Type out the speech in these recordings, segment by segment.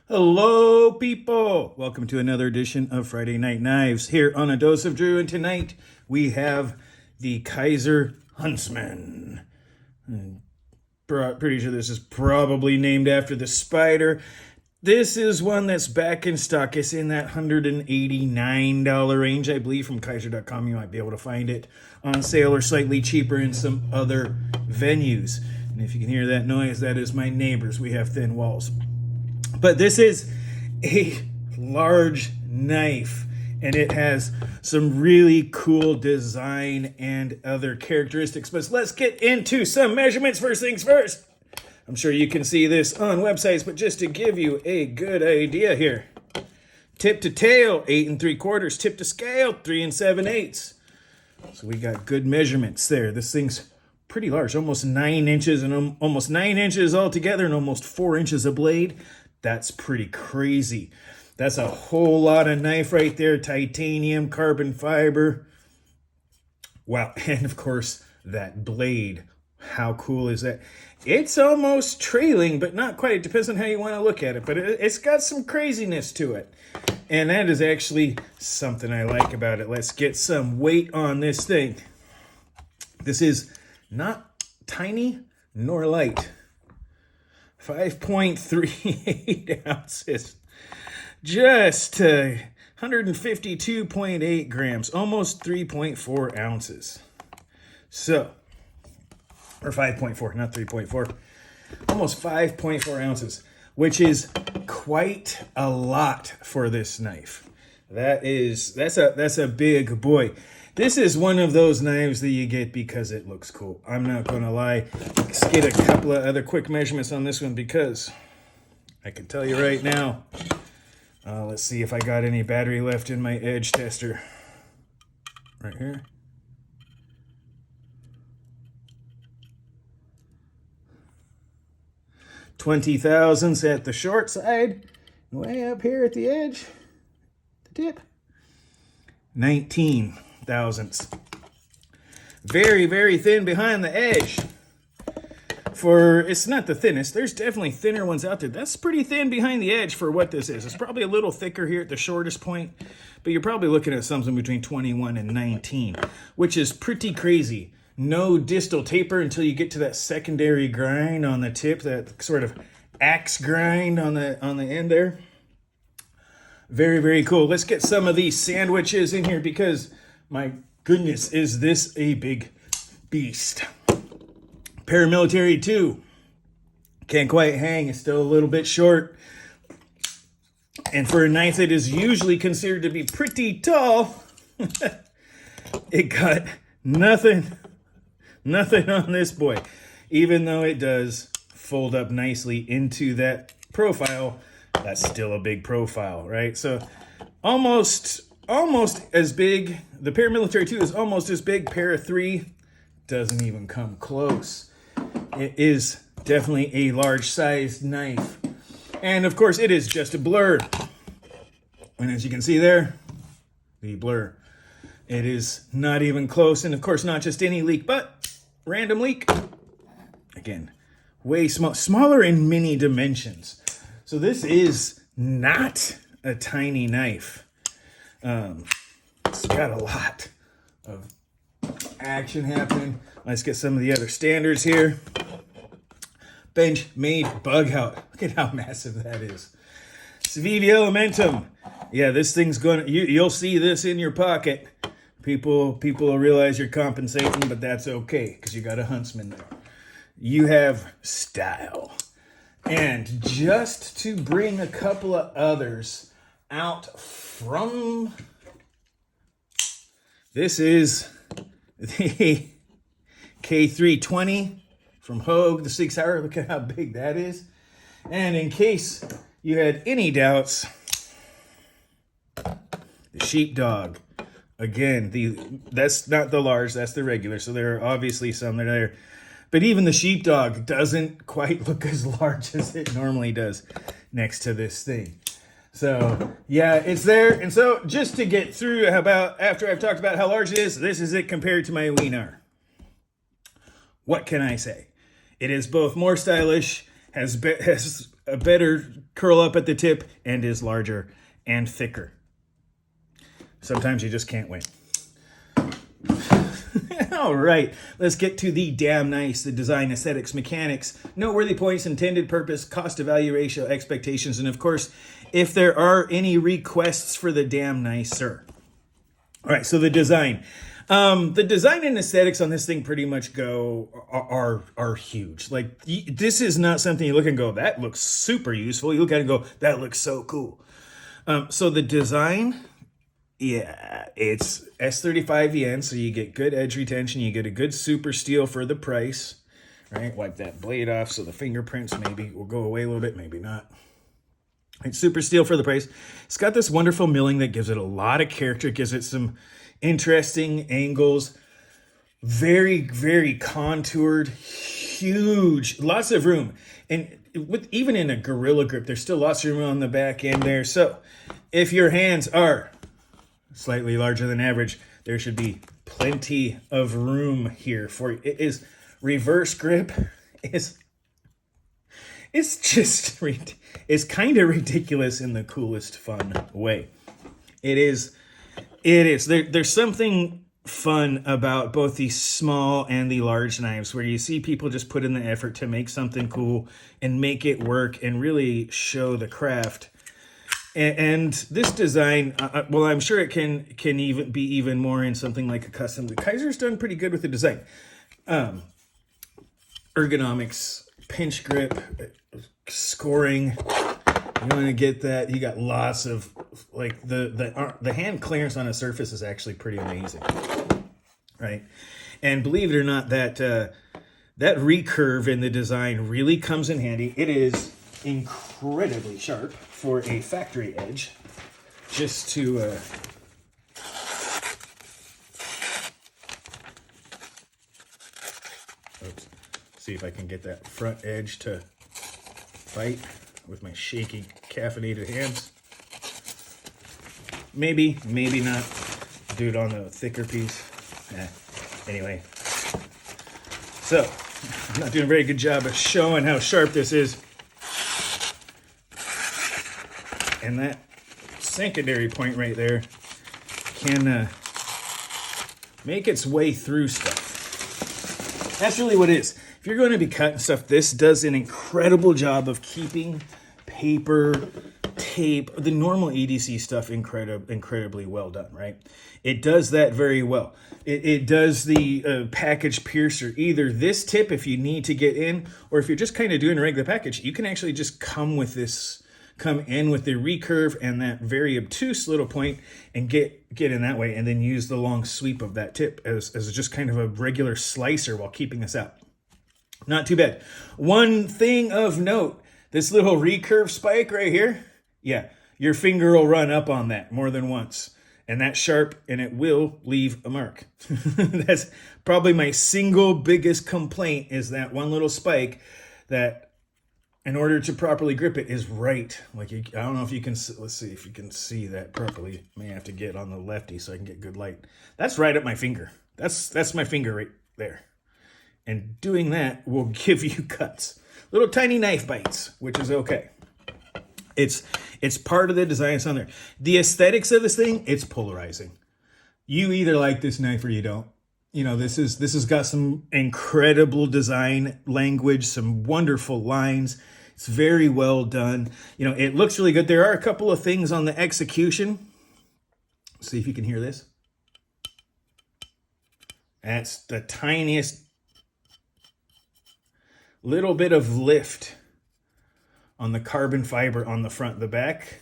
Hello, people. Welcome to another edition of Friday Night Knives here on A Dose of Drew. And tonight we have the Kizer Huntsman. Pretty sure this is probably named after the spider. This is one that's back in stock. It's in that $189 range, I believe. From Kizer.com, you might be able to find it on sale or slightly cheaper in some other venues. And if you can hear that noise, that is my neighbors. We have thin walls. But this is a large knife, and it has some really cool design and other characteristics. But let's get into some measurements. First things first. I'm sure you can see this on websites, but just to give you a good idea here. Tip to tail, 8 3/4. Tip to scale, 3 7/8. So we got good measurements there. This thing's pretty large, almost 9 inches, and almost 9 inches altogether, and almost 4 inches of blade. That's pretty crazy. That's a whole lot of knife right there. Titanium, carbon fiber. Wow. And of course, that blade. How cool is that? It's almost trailing, but not quite. It depends on how you want to look at it. But it's got some craziness to it. And that is actually something I like about it. Let's get some weight on this thing. This is not tiny nor light. 5.38 ounces, just 152.8 grams, almost 3.4 ounces. So, or 5.4, not 3.4, almost 5.4 ounces, which is quite a lot for this knife. That's a big boy. This is one of those knives that you get because it looks cool. I'm not going to lie. Let's get a couple of other quick measurements on this one because I can tell you right now. Let's see if I got any battery left in my edge tester. Right here. $20 thousandths at the short side. Way up here at the edge. The tip. 19 thousandths. Very, very thin behind the edge. It's not the thinnest. There's definitely thinner ones out there. That's pretty thin behind the edge for what this is. It's probably a little thicker here at the shortest point, but you're probably looking at something between 21 and 19, which is pretty crazy. No distal taper until you get to that secondary grind on the tip, that sort of axe grind on the end there. Very, very cool. Let's get some of these sandwiches in here because, my goodness, is this a big beast. Paramilitary 2. Can't quite hang. It's still a little bit short. And for a knife that is usually considered to be pretty tall, it got nothing on this boy. Even though it does fold up nicely into that profile, that's still a big profile, right? So almost as big. The Paramilitary 2 is almost as big. Para 3 doesn't even come close. It is definitely a large-sized knife. And, of course, it is just a blur. And as you can see there, the blur. It is not even close. And, of course, not just any leak, but random leak. Again, way smaller in many dimensions. So this is not a tiny knife. It's got a lot of action happening. Let's get some of the other standards here. Bench made bug out. Look at how massive that is. Civivi Elementum. Yeah, this thing's you'll see this in your pocket. People will realize you're compensating, but that's okay because you got a Huntsman there. You have style. And just to bring a couple of others out from, this is the K320 from Hogue, the 6 hour. Look at how big that is. And in case you had any doubts, the Sheepdog. Again, that's not the large, that's the regular. So there are obviously some that are there. But even the Sheepdog doesn't quite look as large as it normally does next to this thing. So, yeah, it's there. And so, just to get through after I've talked about how large it is, this is it compared to my Wiener. What can I say? It is both more stylish, has a better curl up at the tip and is larger and thicker. Sometimes you just can't win. All right, let's get to the damn nice, the design, aesthetics, mechanics, noteworthy points, intended purpose, cost to value ratio, expectations, and of course, if there are any requests for the damn nicer. All right, so the design. The design and aesthetics on this thing pretty much are huge. Like, this is not something you look and go, that looks super useful. You look at it and go, that looks so cool. So the design, yeah, it's S35 yen, so you get good edge retention. You get a good super steel for the price, right? Wipe that blade off so the fingerprints maybe will go away a little bit, maybe not. It's super steel for the price. It's got this wonderful milling that gives it a lot of character, gives it some interesting angles, very, very contoured, huge, lots of room. And even in a gorilla grip, there's still lots of room on the back end there. So if your hands are slightly larger than average, there should be plenty of room here for you. It is reverse grip. It's kind of ridiculous in the coolest fun way. It is. There's something fun about both the small and the large knives where you see people just put in the effort to make something cool and make it work and really show the craft. And this design, well, I'm sure it can even be even more in something like a custom. The Kizer's done pretty good with the design. Ergonomics, pinch grip, scoring. You want to get that. You got lots of, like, the hand clearance on a surface is actually pretty amazing, right? And believe it or not, that recurve in the design really comes in handy. It is incredibly sharp for a factory edge. Just to see if I can get that front edge to fight with my shaky, caffeinated hands. Maybe not. Do it on the thicker piece. Anyway. So, I'm not doing a very good job of showing how sharp this is. And that secondary point right there can make its way through stuff. That's really what it is. If you're going to be cutting stuff, this does an incredible job of keeping paper, tape, the normal EDC stuff incredibly well done, right? It does that very well. It does the package piercer, either this tip if you need to get in, or if you're just kind of doing a regular package, you can actually just come in with the recurve and that very obtuse little point and get in that way, and then use the long sweep of that tip as just kind of a regular slicer while keeping this out. Not too bad. One thing of note, this little recurve spike right here, yeah, your finger will run up on that more than once. And that's sharp, and it will leave a mark. That's probably my single biggest complaint, is that one little spike that, in order to properly grip it, is right. Like, I don't know if you can, let's see if you can see that properly. May have to get on the lefty so I can get good light. That's right at my finger. That's my finger right there. And doing that will give you cuts. Little tiny knife bites, which is okay. It's part of the design. It's on there. The aesthetics of this thing, it's polarizing. You either like this knife or you don't. You know, this has got some incredible design language, some wonderful lines. It's very well done. You know, it looks really good. There are a couple of things on the execution. See if you can hear this. That's the tiniest little bit of lift on the carbon fiber on the front. The back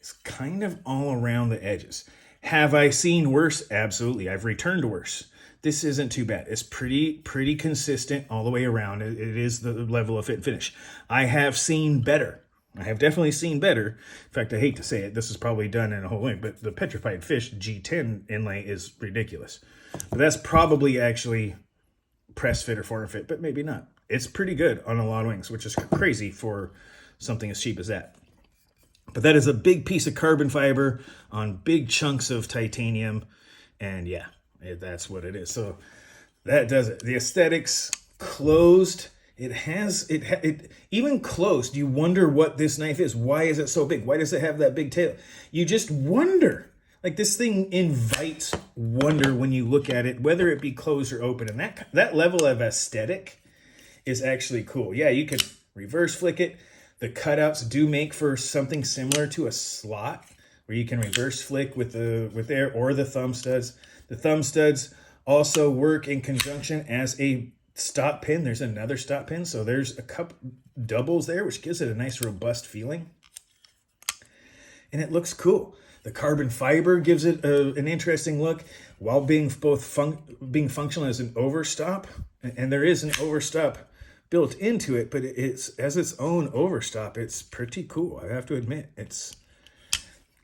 is kind of all around the edges. Have I seen worse? Absolutely. I've returned worse. This isn't too bad. It's pretty consistent all the way around. It is the level of fit and finish. I have seen better. I have definitely seen better. In fact, I hate to say it. This is probably done in a whole way, but the Petrified Fish G10 inlay is ridiculous. But that's probably actually press fit or form fit, but maybe not. It's pretty good on a lot of wings, which is crazy for something as cheap as that. But that is a big piece of carbon fiber on big chunks of titanium. And yeah, that's what it is. So that does it. The aesthetics, closed It has, it even close, you wonder what this knife is. Why is it so big? Why does it have that big tail? You just wonder. Like, this thing invites wonder when you look at it, whether it be closed or open. And that level of aesthetic is actually cool. Yeah, you could reverse flick it. The cutouts do make for something similar to a slot where you can reverse flick with there, or the thumb studs. The thumb studs also work in conjunction as a stop pin. There's another stop pin, so there's a couple doubles there, which gives it a nice robust feeling. And it looks cool. The carbon fiber gives it an interesting look while being being functional as an overstop. And there is an overstop built into it, but it's as its own overstop. It's pretty cool, I have to admit. It's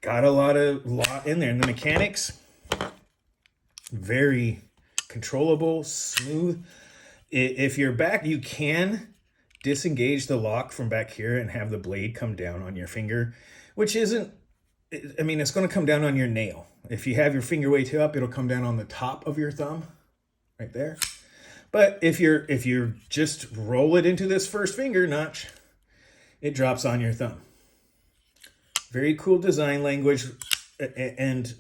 got a lot in there. And the mechanics, very controllable, smooth. If you're back, you can disengage the lock from back here and have the blade come down on your finger, which isn't, I mean, it's going to come down on your nail. If you have your finger way too up, it'll come down on the top of your thumb right there. But if you're just roll it into this first finger notch, it drops on your thumb. Very cool design language, and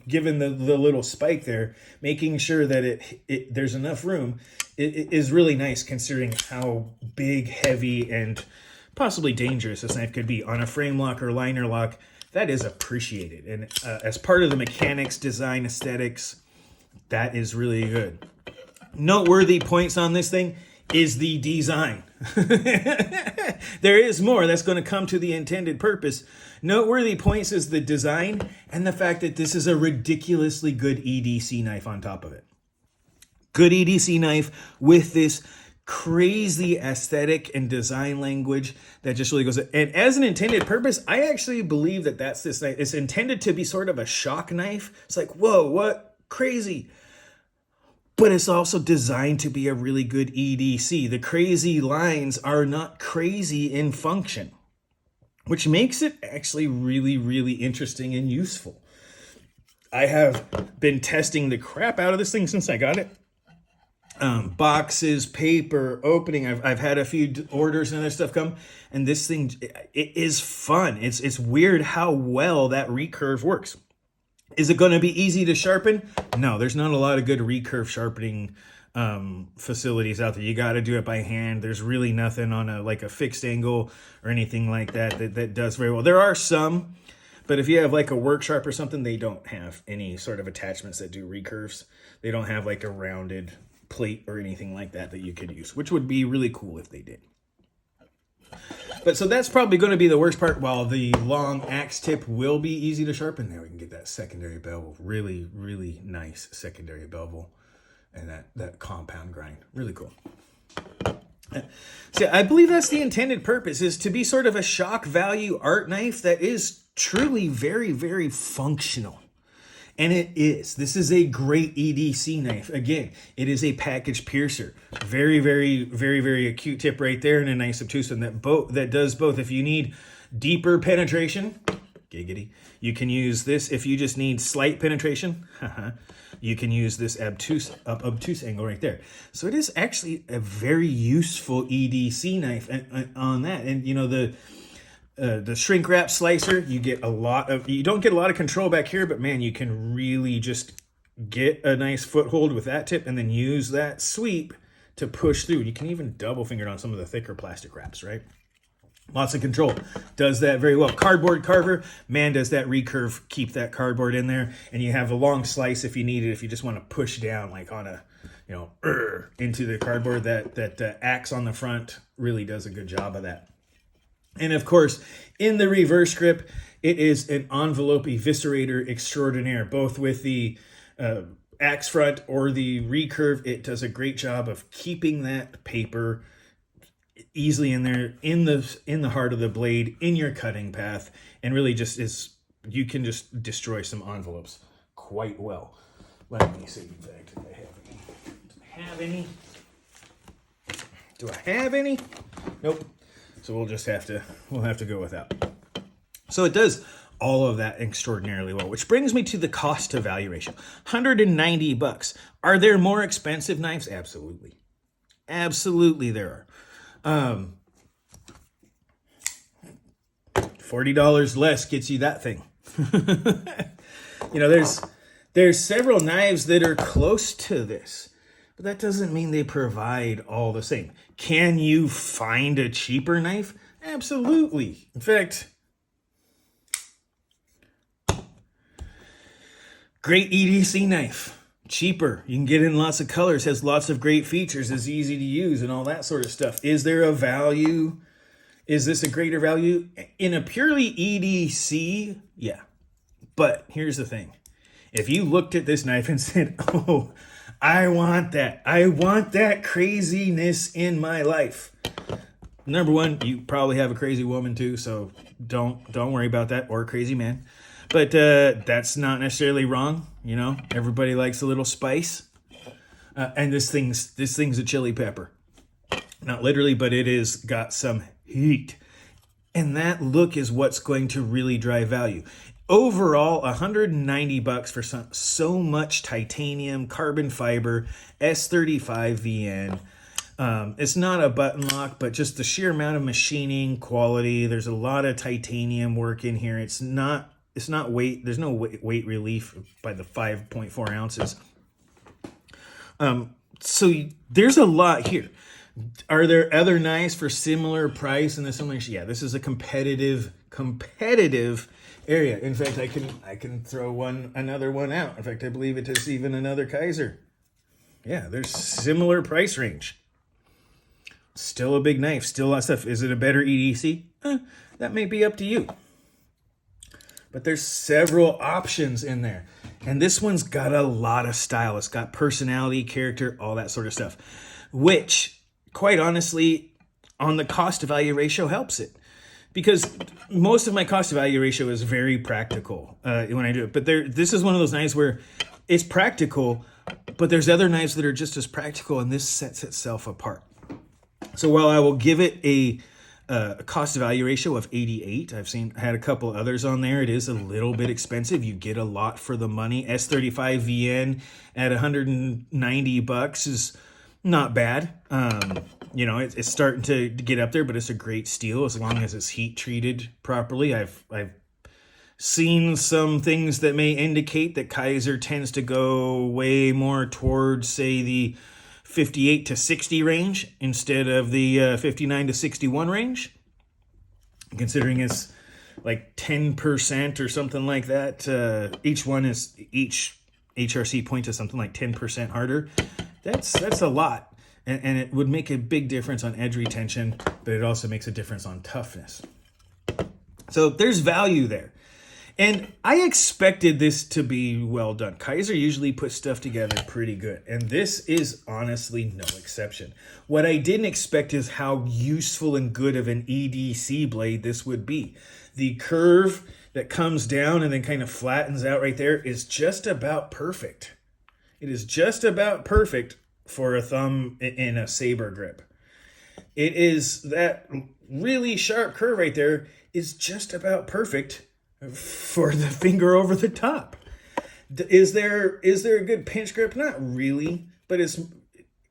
given the little spike there, making sure that there's enough room, it is really nice considering how big, heavy, and possibly dangerous this knife could be. On a frame lock or liner lock, that is appreciated. And as part of the mechanics, design, aesthetics, that is really good. Noteworthy points on this thing is the design. There is more that's going to come to the intended purpose. Noteworthy points is the design and the fact that this is a ridiculously good EDC knife on top of it. Good EDC knife with this crazy aesthetic and design language that just really goes. And as an intended purpose, I actually believe that that's this knife. It's intended to be sort of a shock knife. It's like, whoa, what? Crazy. But it's also designed to be a really good EDC. The crazy lines are not crazy in function, which makes it actually really, really interesting and useful. I have been testing the crap out of this thing since I got it. Boxes, paper, opening. I've had a few orders and other stuff come, and this thing, it is fun. It's weird how well that recurve works. Is it going to be easy to sharpen? No, there's not a lot of good recurve sharpening facilities out there. You got to do it by hand. There's really nothing on a fixed angle or anything like that does very well. There are some, but if you have like a work sharp or something, they don't have any sort of attachments that do recurves. They don't have like a rounded plate or anything like that you could use, which would be really cool if they did. But so that's probably going to be the worst part. While the long axe tip will be easy to sharpen, there we can get that secondary bevel. Really, really nice secondary bevel, and that compound grind. Really cool. So I believe that's the intended purpose, is to be sort of a shock value art knife that is truly very, very functional. And it is. This is a great EDC knife. Again, it is a package piercer. Very, very, very, very acute tip right there, and a nice obtuse one that does both. If you need deeper penetration, giggity, you can use this. If you just need slight penetration, you can use this obtuse angle right there. So it is actually a very useful EDC knife on that. And you know, the shrink wrap slicer, you don't get a lot of control back here, but man, you can really just get a nice foothold with that tip and then use that sweep to push through. You can even double finger it on some of the thicker plastic wraps, right? Lots of control. Does that very well. Cardboard carver, man, does that recurve keep that cardboard in there. And you have a long slice if you need it, if you just want to push down like on a, into the cardboard. That axe on the front really does a good job of that. And of course, in the reverse grip, it is an envelope eviscerator extraordinaire, both with the axe front or the recurve. It does a great job of keeping that paper easily in there, in the heart of the blade, in your cutting path, and really you can just destroy some envelopes quite well. Let me see, in fact, if I have any. Do I have any? Nope. So we'll have to go with that. So it does all of that extraordinarily well, which brings me to the cost to value ratio. $190. Are there more expensive knives? Absolutely. Absolutely there are. $40 less gets you that thing. You know, there's several knives that are close to this, but that doesn't mean they provide all the same. Can you find a cheaper knife? Absolutely. In fact, great EDC knife, cheaper. You can get in lots of colors, has lots of great features, is easy to use and all that sort of stuff. Is there a value? Is this a greater value? In a purely EDC, yeah. But here's the thing. If you looked at this knife and said, oh, I want that. I want that craziness in my life. Number one, you probably have a crazy woman too, so don't worry about that, or a crazy man. But that's not necessarily wrong. You know, everybody likes a little spice. And this thing's a chili pepper. Not literally, but it is got some heat. And that look is what's going to really drive value. Overall, $190 for so much titanium, carbon fiber, S35 VN. It's not a button lock, but just the sheer amount of machining quality. There's a lot of titanium work in here. It's not weight. There's no weight relief by the 5.4 ounces. So there's a lot here. Are there other knives for similar price and the similar? Yeah, this is a competitive area. In fact, I can throw another one out. In fact, I believe it is even another Kizer. Yeah, there's similar price range. Still a big knife, still a lot of stuff. Is it a better EDC? That may be up to you. But there's several options in there. And this one's got a lot of style. It's got personality, character, all that sort of stuff. Which, quite honestly, on the cost to value ratio helps it. Because most of my cost to value ratio is very practical when I do it. But this is one of those knives where it's practical, but there's other knives that are just as practical, and this sets itself apart. So while I will give it a cost to value ratio of 88, had a couple others on there. It is a little bit expensive. You get a lot for the money. S35 VN at $190 is not bad. You know, it's starting to get up there, but it's a great steel as long as it's heat treated properly. I've seen some things that may indicate that Kizer tends to go way more towards, say, the 58 to 60 range instead of the 59 to 61 range, considering it's like 10% or something like that. Each HRC point is something like 10% harder. That's a lot, and it would make a big difference on edge retention, but it also makes a difference on toughness. So there's value there. And I expected this to be well done. Kizer usually puts stuff together pretty good, and this is honestly no exception. What I didn't expect is how useful and good of an EDC blade this would be. The curve that comes down and then kind of flattens out right there is just about perfect. It is just about perfect for a thumb in a saber grip. It is that really sharp curve right there is just about perfect for the finger over the top. Is there a good pinch grip? Not really, but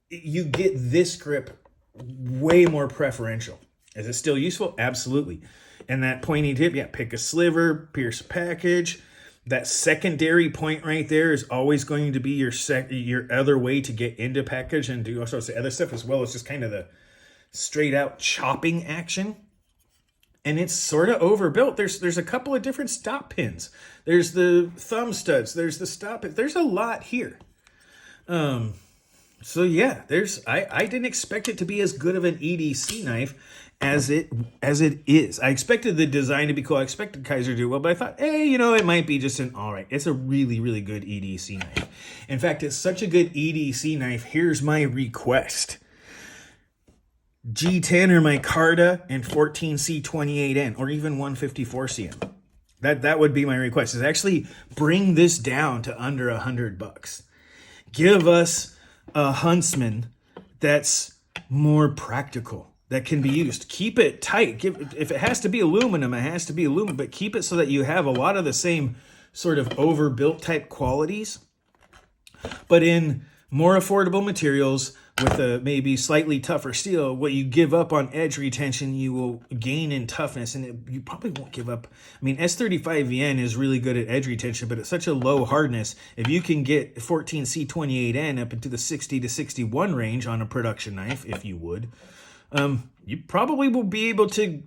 you get this grip way more preferential. Is it still useful? Absolutely. And that pointy tip, yeah, pick a sliver, pierce a package. That secondary point right there is always going to be your other way to get into package and do all sorts of other stuff, as well as just kind of the straight out chopping action. And it's sort of overbuilt. There's a couple of different stop pins. There's the thumb studs. There's the stop pin. There's a lot here. So yeah, I didn't expect it to be as good of an EDC knife as it is. I expected the design to be cool. I expected Kizer to do well, but I thought, hey, it might be just all right. It's a really, really good EDC knife. In fact, it's such a good EDC knife. Here's my request. G10 or micarta and 14C28N or even 154CM. That would be my request, is actually bring this down to under $100. Give us a Huntsman that's more practical, that can be used. Keep it tight. If it has to be aluminum, it has to be aluminum, but keep it so that you have a lot of the same sort of overbuilt type qualities, but in more affordable materials, with a maybe slightly tougher steel, what you give up on edge retention, you will gain in toughness, and you probably won't give up. I mean, S35VN is really good at edge retention, but it's such a low hardness. If you can get 14C28N up into the 60 to 61 range on a production knife, if you would, you probably will be able to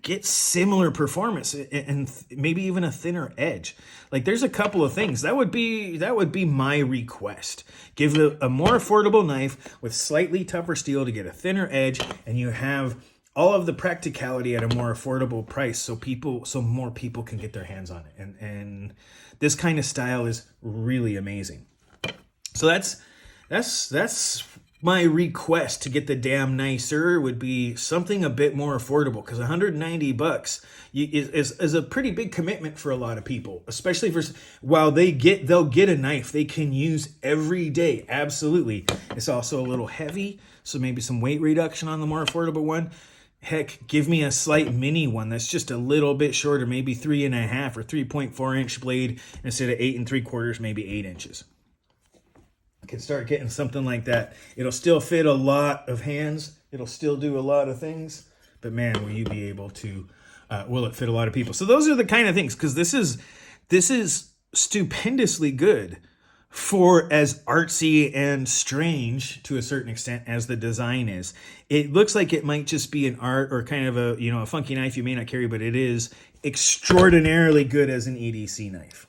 get similar performance and maybe even a thinner edge. Like, there's a couple of things that would be my request. Give a more affordable knife with slightly tougher steel to get a thinner edge, and you have all of the practicality at a more affordable price, so more people can get their hands on it. And this kind of style is really amazing. So that's my request to get the damn nicer would be something a bit more affordable, because $190 is a pretty big commitment for a lot of people, especially while they'll get a knife they can use every day. Absolutely. It's also a little heavy, so maybe some weight reduction on the more affordable one. Heck, give me a slight mini one that's just a little bit shorter, maybe 3.5 or 3.4 inch blade instead of 8 3/4, maybe 8 inches. Can start getting something like that. It'll still fit a lot of hands. It'll still do a lot of things. But man, will you be able to, will it fit a lot of people? So those are the kind of things, because this is stupendously good for as artsy and strange to a certain extent as the design is. It looks like it might just be an art or kind of a funky knife you may not carry, but it is extraordinarily good as an EDC knife.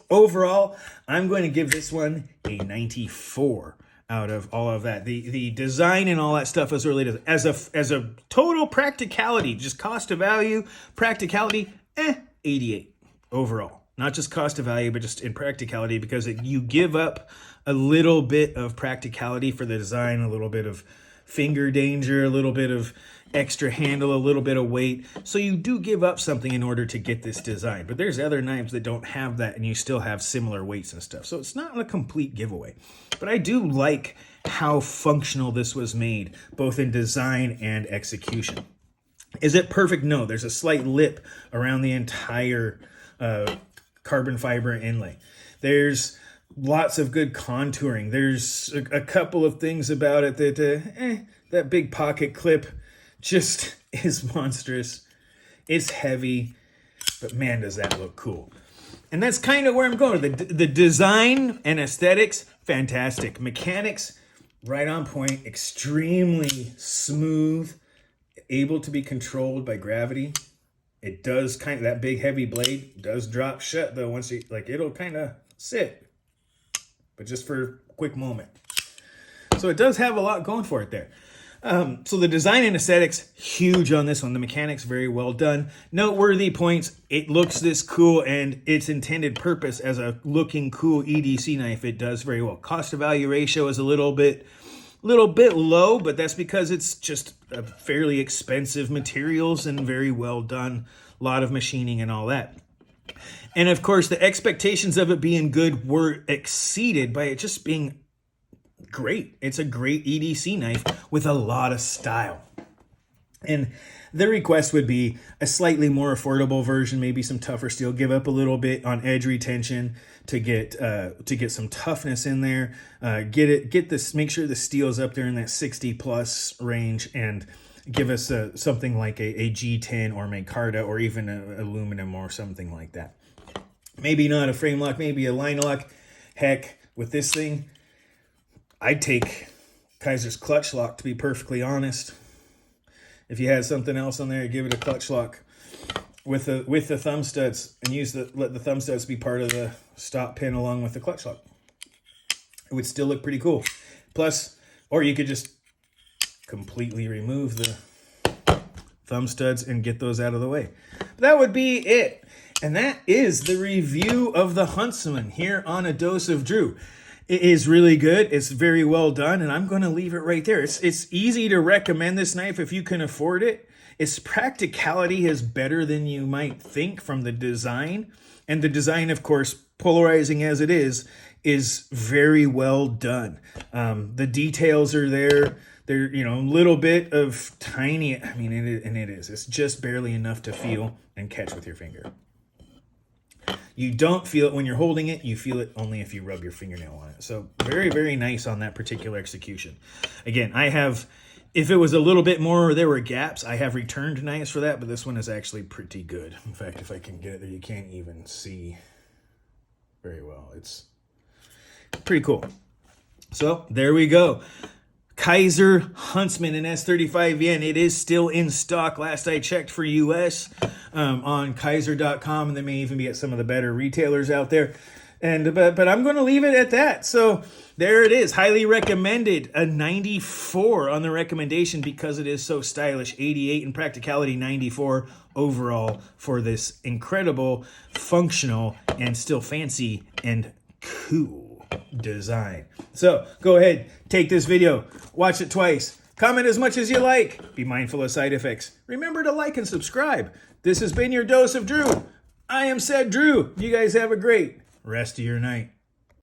Overall, I'm going to give this one a 94 out of all of that. The design and all that stuff is really, as a total practicality, just cost to value, practicality, 88 overall. Not just cost to value, but just in practicality, because you give up a little bit of practicality for the design, a little bit of finger danger, a little bit of extra handle, a little bit of weight. So you do give up something in order to get this design. But there's other knives that don't have that, and you still have similar weights and stuff. So it's not a complete giveaway. But I do like how functional this was made, both in design and execution. Is it perfect? No. There's a slight lip around the entire carbon fiber inlay. There's lots of good contouring. There's a couple of things about it that big pocket clip just is monstrous. It's heavy, but man, does that look cool. And that's kind of where I'm going. The design and aesthetics, fantastic. Mechanics, right on point, extremely smooth, able to be controlled by gravity. It does that big heavy blade does drop shut though once it'll kind of sit, but just for a quick moment. So it does have a lot going for it there. So the design and aesthetics, huge on this one. The mechanics, very well done. Noteworthy points, it looks this cool, and its intended purpose as a looking cool EDC knife, it does very well. Cost to value ratio is a little bit low, but that's because it's just a fairly expensive materials and very well done. A lot of machining and all that. And of course, the expectations of it being good were exceeded by it just being great. It's a great EDC knife with a lot of style. And the request would be a slightly more affordable version, maybe some tougher steel, give up a little bit on edge retention to get some toughness in there. Make sure the steel's up there in that 60 plus range, and give us something like a G10 or micarta, or even aluminum or something like that. Maybe not a frame lock, maybe a line lock. Heck, with this thing, I'd take Kizer's clutch lock, to be perfectly honest. If you had something else on there, give it a clutch lock with the thumb studs, and let the thumb studs be part of the stop pin along with the clutch lock. It would still look pretty cool. Plus, or you could just completely remove the thumb studs and get those out of the way. But that would be it. And that is the review of the Huntsman here on A Dose of Drew. It is really good. It's very well done, and I'm going to leave it right there. It's easy to recommend this knife if you can afford it. Its practicality is better than you might think from the design. And the design, of course, polarizing as it is very well done. The details are there. They're, a little bit of tiny, it is. It's just barely enough to feel and catch with your finger. You don't feel it when you're holding it. You feel it only if you rub your fingernail on it. So very, very nice on that particular execution. Again, I have, if it was a little bit more or there were gaps, I have returned knives for that, but this one is actually pretty good. In fact, if I can get it there, you can't even see very well. It's pretty cool. So there we go. Kizer Huntsman in S35 yen. It is still in stock. Last I checked for US on Kizer.com, and they may even be at some of the better retailers out there. And but I'm going to leave it at that. So there it is. Highly recommended. A 94 on the recommendation because it is so stylish. 88 in practicality, 94 overall for this incredible, functional, and still fancy and cool design. So go ahead, take this video, watch it twice, comment as much as you like, be mindful of side effects. Remember to like and subscribe. This has been your dose of Drew. I am said Drew. You guys have a great rest of your night.